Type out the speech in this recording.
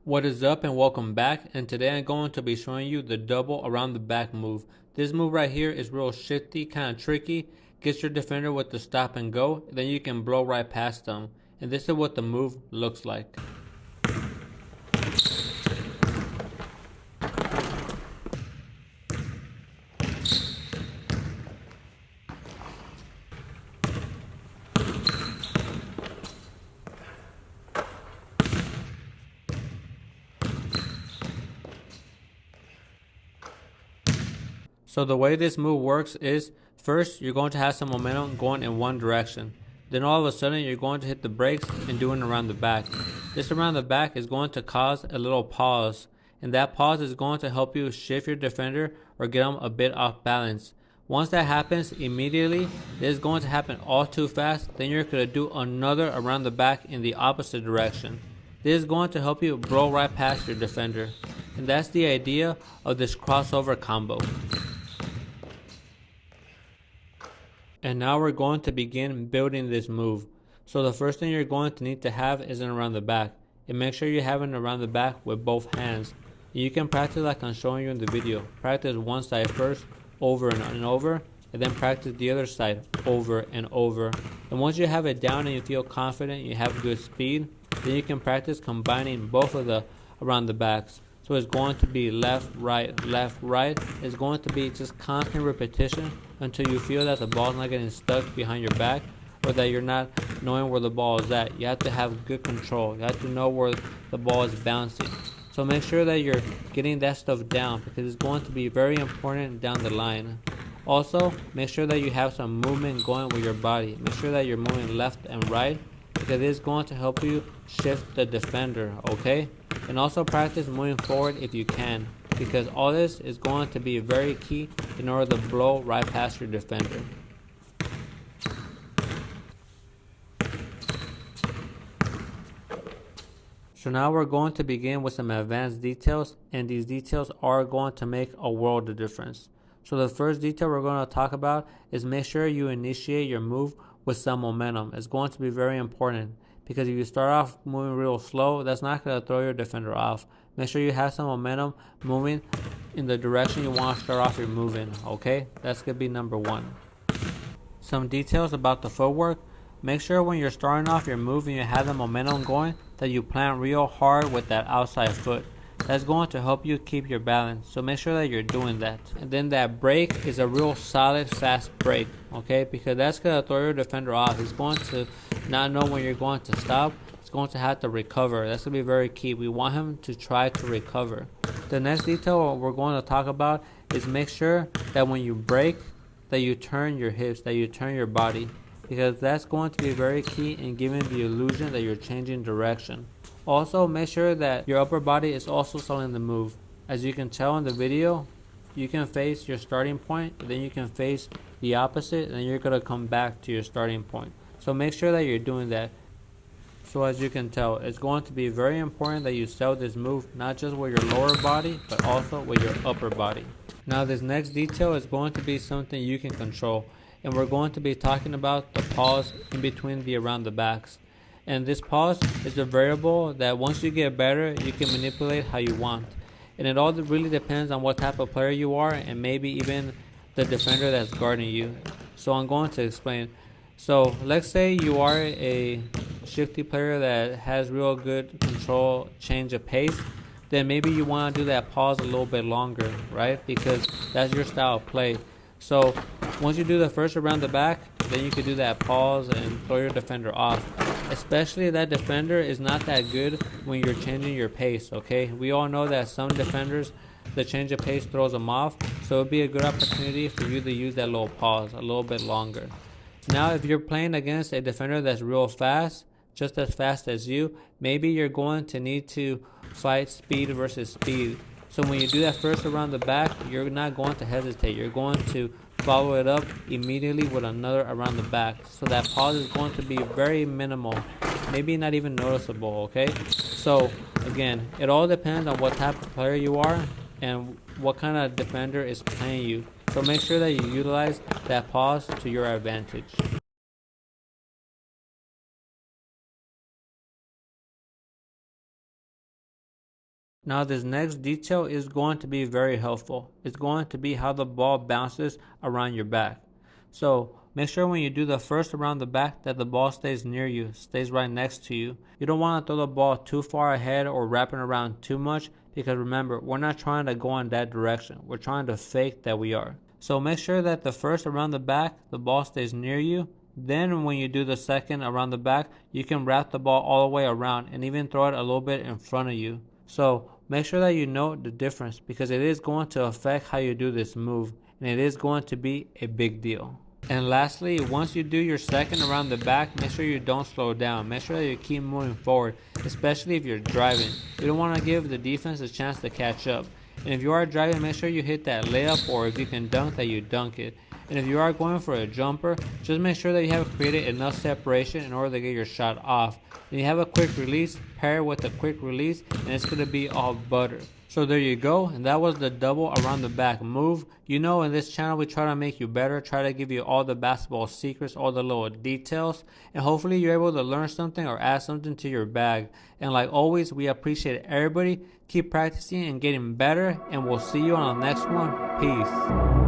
What is up and welcome back, and today I'm going to be showing you the double around the back move. This move right here is real shifty, kind of tricky. Gets your defender with the stop and go, then you can blow right past them. And this is what the move looks like. So the way this move works is, first you're going to have some momentum going in one direction. Then all of a sudden you're going to hit the brakes and do it around the back. This around the back is going to cause a little pause. And that pause is going to help you shift your defender or get them a bit off balance. Once that happens immediately, this is going to happen all too fast. Then you're going to do another around the back in the opposite direction. This is going to help you blow right past your defender. And that's the idea of this crossover combo. And now we're going to begin building this move. So the first thing you're going to need to have is an around the back. And make sure you have it around the back with both hands. And you can practice like I'm showing you in the video. Practice one side first, over and over. And then practice the other side, over and over. And once you have it down and you feel confident, you have good speed, then you can practice combining both of the around the backs. So it's going to be left, right. It's going to be just constant repetition until you feel that the ball's not getting stuck behind your back or that you're not knowing where the ball is at. You have to have good control. You have to know where the ball is bouncing. So make sure that you're getting that stuff down because it's going to be very important down the line. Also, make sure that you have some movement going with your body. Make sure that you're moving left and right because it's going to help you shift the defender, okay? And also practice moving forward if you can, because all this is going to be very key in order to blow right past your defender. So now we're going to begin with some advanced details, and these details are going to make a world of difference. So the first detail we're going to talk about is make sure you initiate your move with some momentum. It's going to be very important because if you start off moving real slow, that's not going to throw your defender off. Make sure you have some momentum moving in the direction you want to start off your move in, okay? That's going to be number one. Some details about the footwork. Make sure when you're starting off your move and you have the momentum going that you plant real hard with that outside foot. That's going to help you keep your balance. So make sure that you're doing that. And then that break is a real solid, fast break, okay? Because that's going to throw your defender off. He's going to not know when you're going to stop. He's going to have to recover. That's going to be very key. We want him to try to recover. The next detail we're going to talk about is make sure that when you break, that you turn your hips, that you turn your body. Because that's going to be very key in giving the illusion that you're changing direction. Also, make sure that your upper body is also selling the move. As you can tell in the video, you can face your starting point, then you can face the opposite, and then you're going to come back to your starting point. So make sure that you're doing that. So as you can tell, it's going to be very important that you sell this move, not just with your lower body, but also with your upper body. Now this next detail is going to be something you can control. And we're going to be talking about the pause in between the around the backs. And this pause is a variable that once you get better, you can manipulate how you want. And it all really depends on what type of player you are and maybe even the defender that's guarding you. So I'm going to explain. So let's say you are a shifty player that has real good control, change of pace. Then maybe you want to do that pause a little bit longer, right? Because that's your style of play. So once you do the first around the back, then you could do that pause and throw your defender off. Especially if that defender is not that good when you're changing your pace, okay? We all know that some defenders, the change of pace throws them off. So it would be a good opportunity for you to use that little pause a little bit longer. Now if you're playing against a defender that's real fast, just as fast as you, maybe you're going to need to fight speed versus speed. So when you do that first around the back, you're not going to hesitate. You're going to follow it up immediately with another around the back. So that pause is going to be very minimal, maybe not even noticeable, okay? So again, it all depends on what type of player you are and what kind of defender is playing you. So make sure that you utilize that pause to your advantage. Now this next detail is going to be very helpful. It's going to be how the ball bounces around your back. So make sure when you do the first around the back that the ball stays near you, stays right next to you. You don't want to throw the ball too far ahead or wrapping around too much, because remember, we're not trying to go in that direction. We're trying to fake that we are. So make sure that the first around the back, the ball stays near you. Then when you do the second around the back, you can wrap the ball all the way around and even throw it a little bit in front of you. So make sure that you know the difference, because it is going to affect how you do this move, and it is going to be a big deal. And lastly, once you do your second around the back, make sure you don't slow down. Make sure that you keep moving forward, especially if you're driving. You don't want to give the defense a chance to catch up. And if you are driving, make sure you hit that layup, or if you can dunk, that you dunk it. And if you are going for a jumper, just make sure that you have created enough separation in order to get your shot off. Then you have a quick release, pair it with a quick release, and it's going to be all butter. So there you go, and that was the double around the back move. You know, in this channel we try to make you better, try to give you all the basketball secrets, all the little details, and hopefully you're able to learn something or add something to your bag. And like always, we appreciate everybody. Keep practicing and getting better, and we'll see you on the next one. Peace.